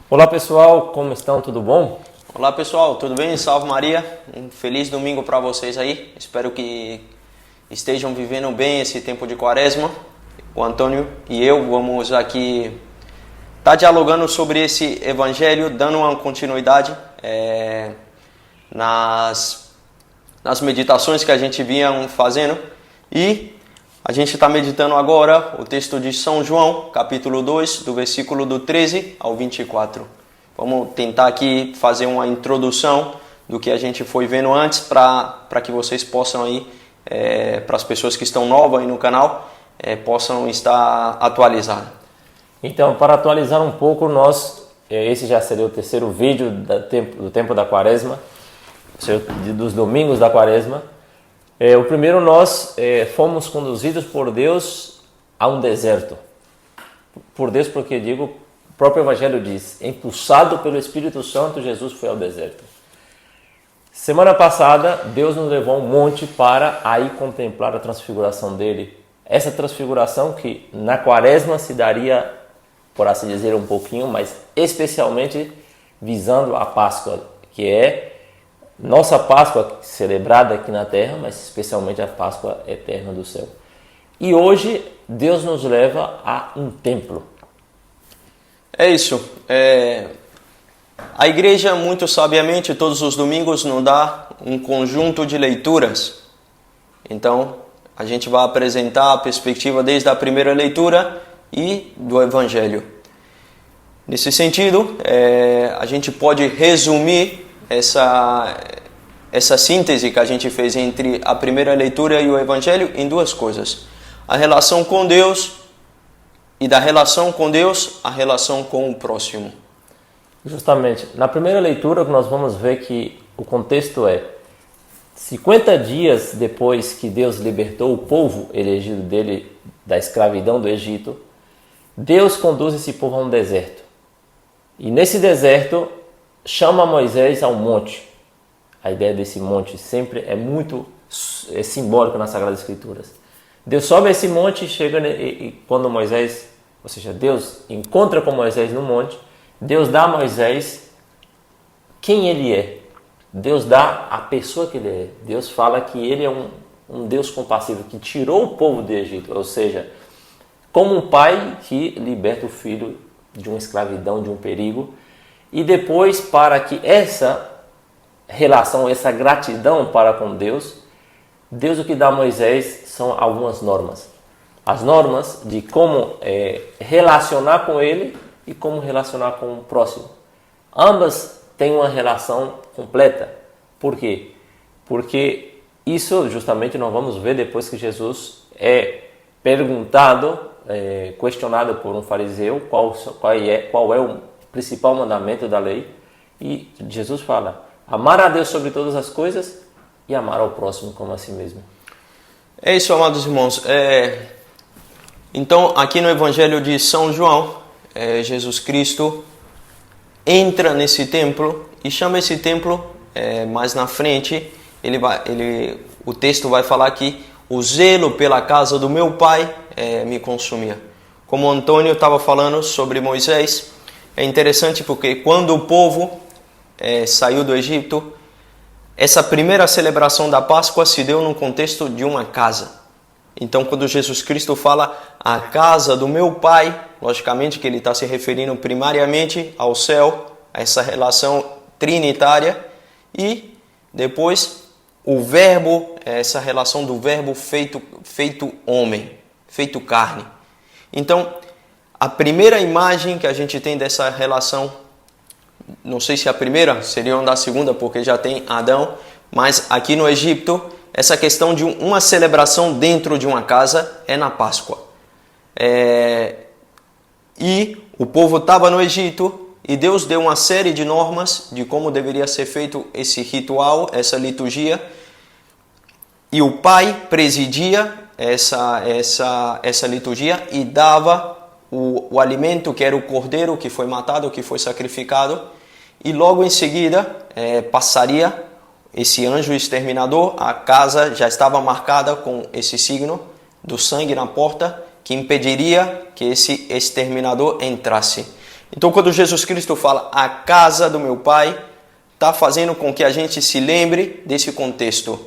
Olá pessoal, como estão? Tudo bom? Olá pessoal, tudo bem? Salve Maria, um feliz domingo para vocês aí. Espero que estejam vivendo bem esse tempo de quaresma. O Antônio e eu vamos aqui estar dialogando sobre esse evangelho, dando uma continuidade nas meditações que a gente vinha fazendo. E a gente está meditando agora o texto de São João, capítulo 2, do versículo do 13 ao 24. Vamos tentar aqui fazer uma introdução do que a gente foi vendo antes para que vocês possam aí, para as pessoas que estão novas aí no canal, possam estar atualizadas. Então, para atualizar um pouco, esse já seria o terceiro vídeo do tempo da quaresma, dos domingos da quaresma. O primeiro nós fomos conduzidos por Deus a um deserto. Por Deus, porque digo, o próprio Evangelho diz, impulsado pelo Espírito Santo, Jesus foi ao deserto. Semana passada, Deus nos levou a um monte para aí contemplar a transfiguração dele. Essa transfiguração que na quaresma se daria, por assim dizer, um pouquinho, mas especialmente visando a Páscoa, que é nossa Páscoa celebrada aqui na terra, mas especialmente a Páscoa eterna do céu. E hoje Deus nos leva a um templo. É isso. A igreja, muito sabiamente, todos os domingos nos dá um conjunto de leituras. Então, a gente vai apresentar a perspectiva desde a primeira leitura e do Evangelho. Nesse sentido, a gente pode resumir essa síntese que a gente fez entre a primeira leitura e o Evangelho em duas coisas. A relação com Deus e da relação com Deus, a relação com o próximo. Justamente, na primeira leitura nós vamos ver que o contexto é 50 dias depois que Deus libertou o povo elegido dele da escravidão do Egito, Deus conduz esse povo a um deserto. E nesse deserto chama Moisés a um monte. A ideia desse monte sempre é muito simbólica nas Sagradas Escrituras. Deus sobe a esse monte e chega e quando Moisés, ou seja, Deus encontra com Moisés no monte, Deus dá a Moisés quem ele é. Deus dá a pessoa que ele é. Deus fala que ele é um Deus compassivo, que tirou o povo do Egito, ou seja, como um pai que liberta o filho de uma escravidão, de um perigo. E depois, para que essa relação, essa gratidão para com Deus, Deus o que dá a Moisés são algumas normas. As normas de como relacionar com ele e como relacionar com o próximo. Ambas têm uma relação completa. Por quê? Porque isso justamente nós vamos ver depois que Jesus é perguntado, questionado por um fariseu qual é o principal mandamento da lei, e Jesus fala, amar a Deus sobre todas as coisas e amar ao próximo como a si mesmo. É isso, amados irmãos. Então, aqui no Evangelho de São João, Jesus Cristo entra nesse templo e chama esse templo, mais na frente, o texto vai falar que o zelo pela casa do meu pai me consumia. Como o Antônio estava falando sobre Moisés, é interessante porque quando o povo saiu do Egito, essa primeira celebração da Páscoa se deu no contexto de uma casa. Então, quando Jesus Cristo fala a casa do meu Pai, logicamente que ele está se referindo primariamente ao céu, a essa relação trinitária, e depois o verbo, essa relação do verbo feito homem, feito carne. Então, a primeira imagem que a gente tem dessa relação, não sei se a primeira seria uma da segunda, porque já tem Adão, mas aqui no Egito, essa questão de uma celebração dentro de uma casa é na Páscoa. E o povo estava no Egito e Deus deu uma série de normas de como deveria ser feito esse ritual, essa liturgia. E o pai presidia essa liturgia e dava o alimento, que era o cordeiro que foi matado, que foi sacrificado. E logo em seguida passaria esse anjo exterminador, a casa já estava marcada com esse signo do sangue na porta, que impediria que esse exterminador entrasse. Então, quando Jesus Cristo fala a casa do meu Pai, está fazendo com que a gente se lembre desse contexto,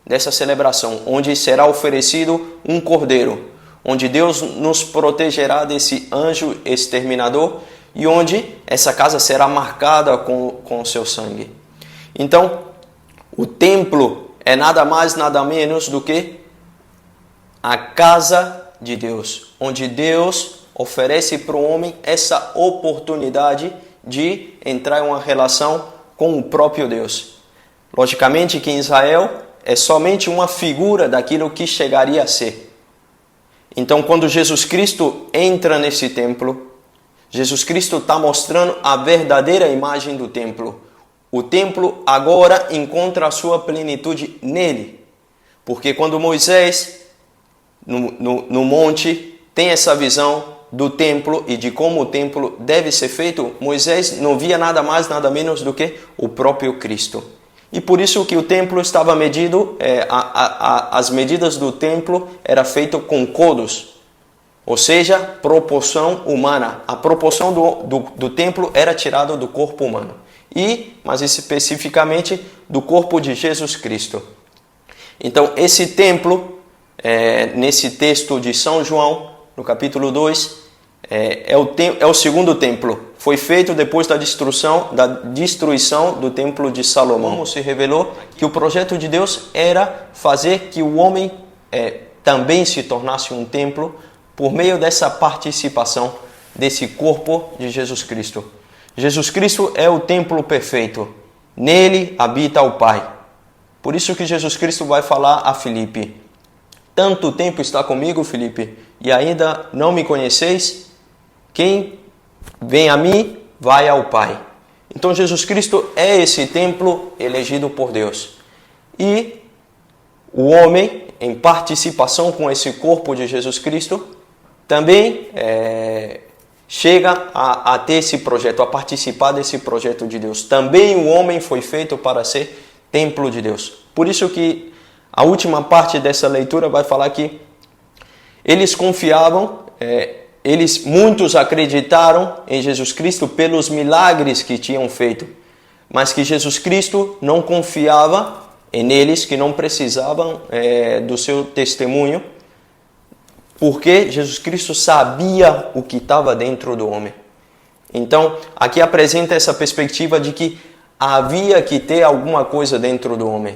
dessa celebração, onde será oferecido um cordeiro, onde Deus nos protegerá desse anjo exterminador e onde essa casa será marcada com o seu sangue. Então, o templo é nada mais, nada menos do que a casa de Deus, onde Deus oferece para o homem essa oportunidade de entrar em uma relação com o próprio Deus. Logicamente que em Israel é somente uma figura daquilo que chegaria a ser. Então, quando Jesus Cristo entra nesse templo, Jesus Cristo está mostrando a verdadeira imagem do templo. O templo agora encontra a sua plenitude nele. Porque quando Moisés, no monte, tem essa visão do templo e de como o templo deve ser feito, Moisés não via nada mais, nada menos do que o próprio Cristo. E por isso que o templo estava medido, as medidas do templo eram feitas com codos, ou seja, proporção humana. A proporção do templo era tirada do corpo humano, mas especificamente do corpo de Jesus Cristo. Então, esse templo, nesse texto de São João, no capítulo 2, é o segundo templo. Foi feito depois da destruição do templo de Salomão. Como se revelou que o projeto de Deus era fazer que o homem também se tornasse um templo por meio dessa participação desse corpo de Jesus Cristo. Jesus Cristo é o templo perfeito. Nele habita o Pai. Por isso que Jesus Cristo vai falar a Filipe: tanto tempo está comigo, Filipe, e ainda não me conheceis? Quem vem a mim, vai ao Pai. Então Jesus Cristo é esse templo elegido por Deus. E o homem, em participação com esse corpo de Jesus Cristo, também chega a ter esse projeto, a participar desse projeto de Deus. Também o homem foi feito para ser templo de Deus. Por isso que a última parte dessa leitura vai falar que eles confiavam, muitos acreditaram em Jesus Cristo pelos milagres que tinham feito, mas que Jesus Cristo não confiava neles, que não precisavam do seu testemunho, porque Jesus Cristo sabia o que estava dentro do homem. Então, aqui apresenta essa perspectiva de que havia que ter alguma coisa dentro do homem.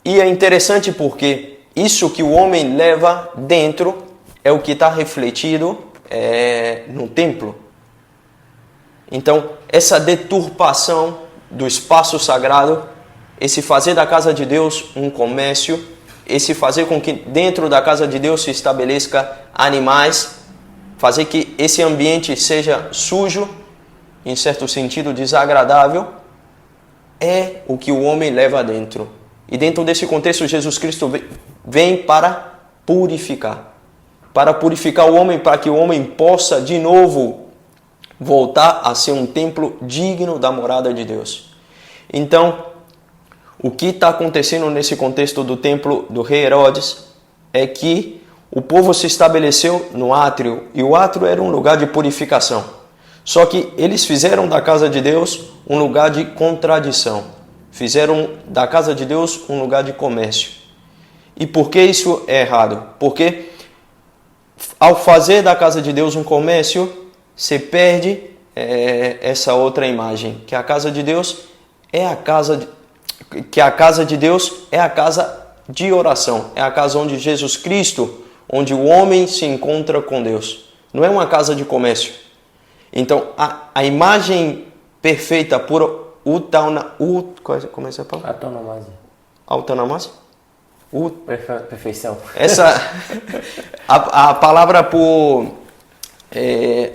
E é interessante porque isso que o homem leva dentro é o que está refletido no templo. Então, essa deturpação do espaço sagrado, esse fazer da casa de Deus um comércio, esse fazer com que dentro da casa de Deus se estabeleça animais, fazer que esse ambiente seja sujo, em certo sentido desagradável, é o que o homem leva dentro. E dentro desse contexto, Jesus Cristo vem para purificar o homem, para que o homem possa de novo voltar a ser um templo digno da morada de Deus. Então, o que está acontecendo nesse contexto do templo do rei Herodes é que o povo se estabeleceu no átrio, e o átrio era um lugar de purificação. Só que eles fizeram da casa de Deus um lugar de contradição. Fizeram da casa de Deus um lugar de comércio. E por que isso é errado? Porque ao fazer da casa de Deus um comércio, você perde essa outra imagem, que a casa de Deus é a casa de Deus é a casa de oração, é a casa onde Jesus Cristo, onde o homem se encontra com Deus. Não é uma casa de comércio. Então, a imagem perfeita por como é essa palavra? Autonomase? Perfeição. A palavra por...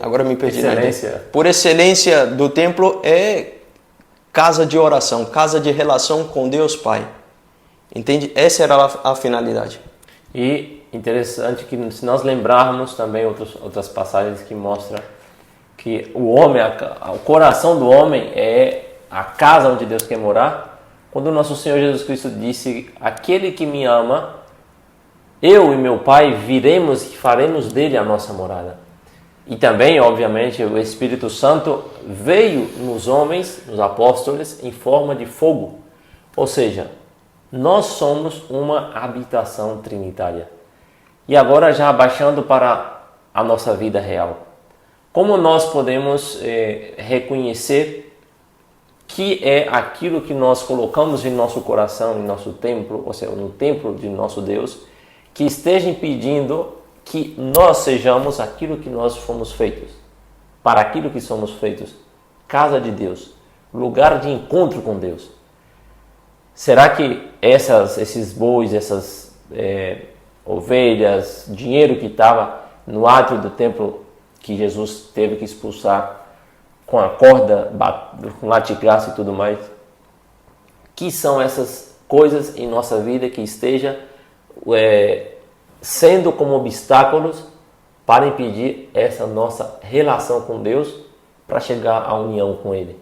agora me perdi. Excelência. Né? Por excelência do templo é casa de oração, casa de relação com Deus Pai. Entende? Essa era a finalidade. E interessante que se nós lembrarmos também outras passagens que mostram que o homem, o coração do homem é a casa onde Deus quer morar. Quando o nosso Senhor Jesus Cristo disse: aquele que me ama, eu e meu Pai viremos e faremos dele a nossa morada. E também, obviamente, o Espírito Santo veio nos homens, nos apóstolos, em forma de fogo. Ou seja, nós somos uma habitação trinitária. E agora já abaixando para a nossa vida real. Como nós podemos reconhecer que é aquilo que nós colocamos em nosso coração, em nosso templo, ou seja, no templo de nosso Deus, que esteja impedindo que nós sejamos aquilo que nós fomos feitos, para aquilo que somos feitos, casa de Deus, lugar de encontro com Deus. Será que esses bois, essas ovelhas, dinheiro que estava no átrio do templo que Jesus teve que expulsar com a corda, com latigaço e tudo mais, que são essas coisas em nossa vida que esteja sendo como obstáculos para impedir essa nossa relação com Deus para chegar à união com Ele?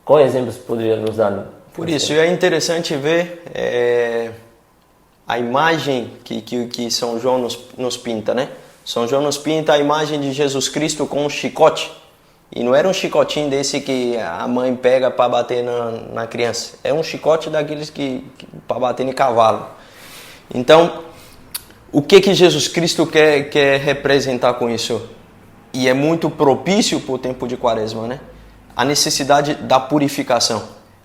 Qual exemplo você poderia nos dar? Por isso, é interessante ver a imagem que São João nos pinta, né? São João nos pinta a imagem de Jesus Cristo com um chicote. E não era um chicotinho desse que a mãe pega para bater na criança. É um chicote daqueles que para bater em cavalo. Então, o que Jesus Cristo quer representar com isso? E é muito propício para o tempo de Quaresma, né? A necessidade da purificação.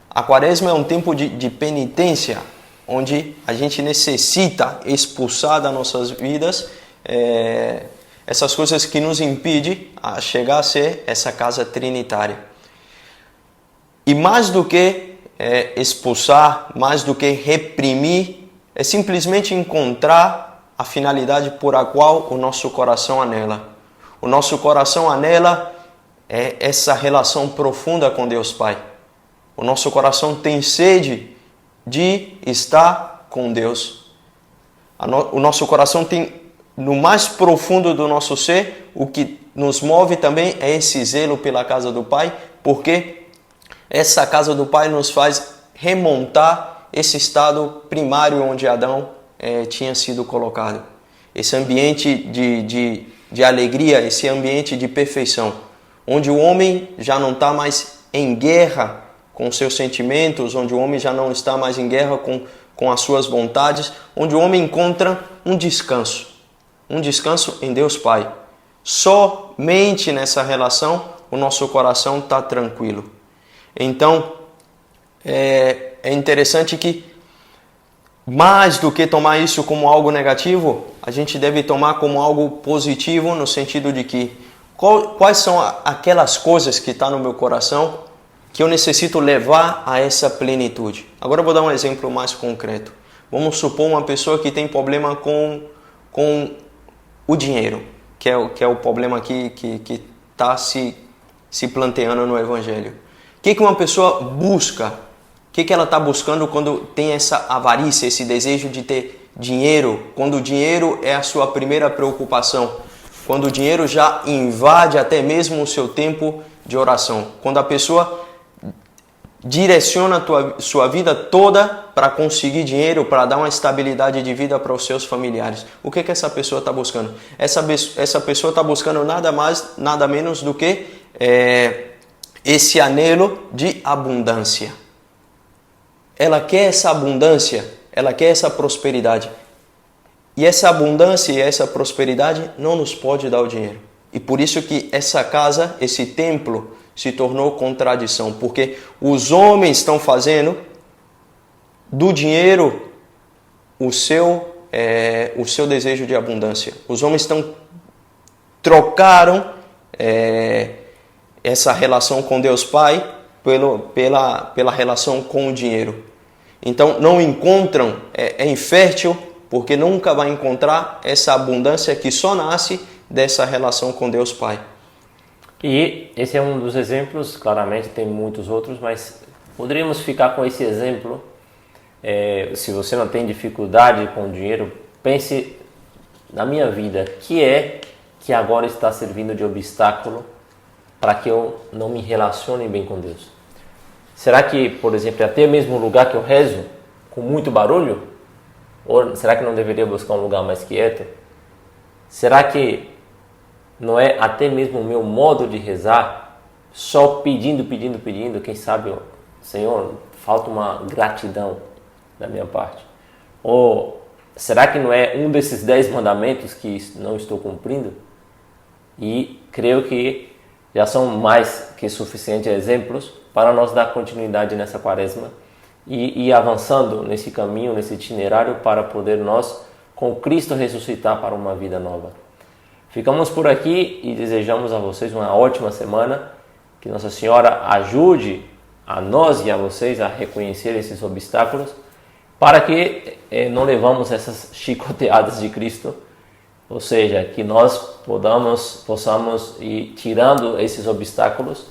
A Quaresma é um tempo de penitência, onde a gente necessita expulsar das nossas vidas essas coisas que nos impedem a chegar a ser essa casa trinitária. E mais do que expulsar, mais do que reprimir, é simplesmente encontrar a finalidade por a qual o nosso coração anela. O nosso coração anela essa relação profunda com Deus Pai. O nosso coração tem sede de estar com Deus. O nosso coração tem, no mais profundo do nosso ser, o que nos move também é esse zelo pela casa do Pai, porque essa casa do Pai nos faz remontar esse estado primário onde Adão tinha sido colocado. Esse ambiente de alegria, esse ambiente de perfeição, onde o homem já não está mais em guerra com seus sentimentos, onde o homem já não está mais em guerra com as suas vontades, onde o homem encontra um descanso em Deus Pai. Somente nessa relação o nosso coração está tranquilo. Então, é interessante que, mais do que tomar isso como algo negativo, a gente deve tomar como algo positivo, no sentido de que quais são aquelas coisas que estão no meu coração que eu necessito levar a essa plenitude. Agora eu vou dar um exemplo mais concreto. Vamos supor uma pessoa que tem problema com o dinheiro, que é o problema que está se planteando no Evangelho. O que uma pessoa busca? O que ela está buscando quando tem essa avarícia, esse desejo de ter dinheiro? Quando o dinheiro é a sua primeira preocupação. Quando o dinheiro já invade até mesmo o seu tempo de oração. Quando a pessoa direciona a sua vida toda para conseguir dinheiro, para dar uma estabilidade de vida para os seus familiares. O que essa pessoa está buscando? Essa pessoa está buscando nada mais, nada menos do que esse anelo de abundância. Ela quer essa abundância, ela quer essa prosperidade. E essa abundância e essa prosperidade não nos pode dar o dinheiro. E por isso que essa casa, esse templo, se tornou contradição, porque os homens estão fazendo do dinheiro o seu desejo de abundância. Os homens trocaram essa relação com Deus Pai pela relação com o dinheiro. Então não encontram, é infértil, porque nunca vai encontrar essa abundância que só nasce dessa relação com Deus Pai. E esse é um dos exemplos, claramente tem muitos outros, mas poderíamos ficar com esse exemplo. Se você não tem dificuldade com o dinheiro, pense na minha vida, que agora está servindo de obstáculo para que eu não me relacione bem com Deus. Será que, por exemplo, até mesmo o lugar que eu rezo, com muito barulho? Ou será que não deveria buscar um lugar mais quieto? Será que não é até mesmo o meu modo de rezar, só pedindo, quem sabe, Senhor, falta uma gratidão da minha parte? Ou será que não é um desses 10 mandamentos que não estou cumprindo? E creio que já são mais que suficientes exemplos para nós dar continuidade nessa quaresma e ir avançando nesse caminho, nesse itinerário, para poder nós, com Cristo, ressuscitar para uma vida nova. Ficamos por aqui e desejamos a vocês uma ótima semana. Que Nossa Senhora ajude a nós e a vocês a reconhecer esses obstáculos, para que não levamos essas chicoteadas de Cristo, ou seja, que nós possamos ir tirando esses obstáculos,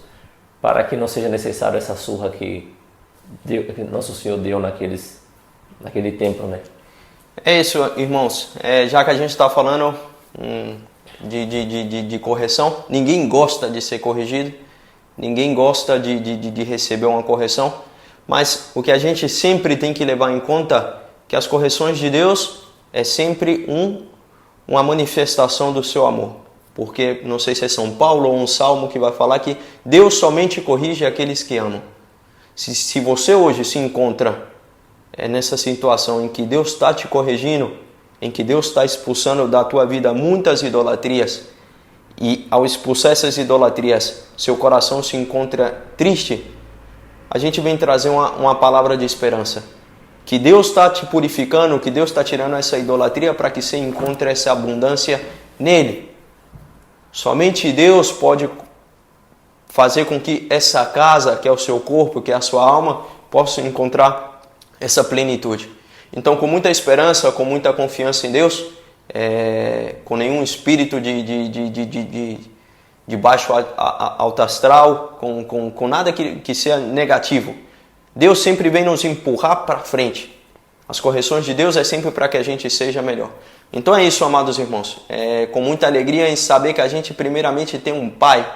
para que não seja necessário essa surra que Nosso Senhor deu naquele templo, né? É isso, irmãos. Já que a gente está falando de correção, ninguém gosta de ser corrigido, ninguém gosta de receber uma correção, mas o que a gente sempre tem que levar em conta é que as correções de Deus é sempre uma manifestação do seu amor. Porque, não sei se é São Paulo ou um salmo que vai falar que Deus somente corrige aqueles que amam. Se você hoje se encontra nessa situação em que Deus está te corrigindo, em que Deus está expulsando da tua vida muitas idolatrias, e ao expulsar essas idolatrias, seu coração se encontra triste, a gente vem trazer uma palavra de esperança. Que Deus está te purificando, que Deus está tirando essa idolatria para que você encontre essa abundância nele. Somente Deus pode fazer com que essa casa, que é o seu corpo, que é a sua alma, possa encontrar essa plenitude. Então, com muita esperança, com muita confiança em Deus, com nenhum espírito de baixo alto astral, com nada que seja negativo, Deus sempre vem nos empurrar para frente. As correções de Deus é sempre para que a gente seja melhor. Então é isso, amados irmãos. Com muita alegria em saber que a gente primeiramente tem um Pai.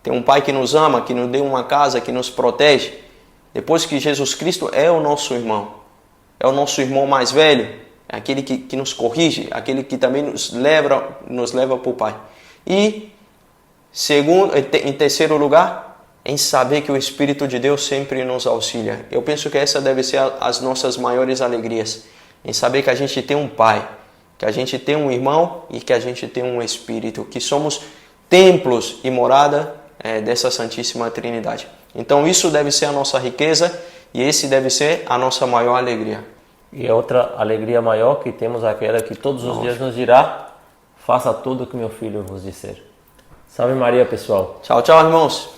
Tem um Pai que nos ama, que nos deu uma casa, que nos protege. Depois que Jesus Cristo é o nosso irmão. É o nosso irmão mais velho. É aquele que nos corrige. Aquele que também nos leva para o Pai. E em terceiro lugar, em saber que o Espírito de Deus sempre nos auxilia. Eu penso que essa deve ser as nossas maiores alegrias. Em saber que a gente tem um Pai, que a gente tem um irmão e que a gente tem um Espírito. Que somos templos e morada dessa Santíssima Trindade. Então isso deve ser a nossa riqueza e esse deve ser a nossa maior alegria. E outra alegria maior que temos aquela que todos os dias nos dirá: faça tudo o que meu filho vos disser. Salve Maria, pessoal. Tchau, tchau, irmãos.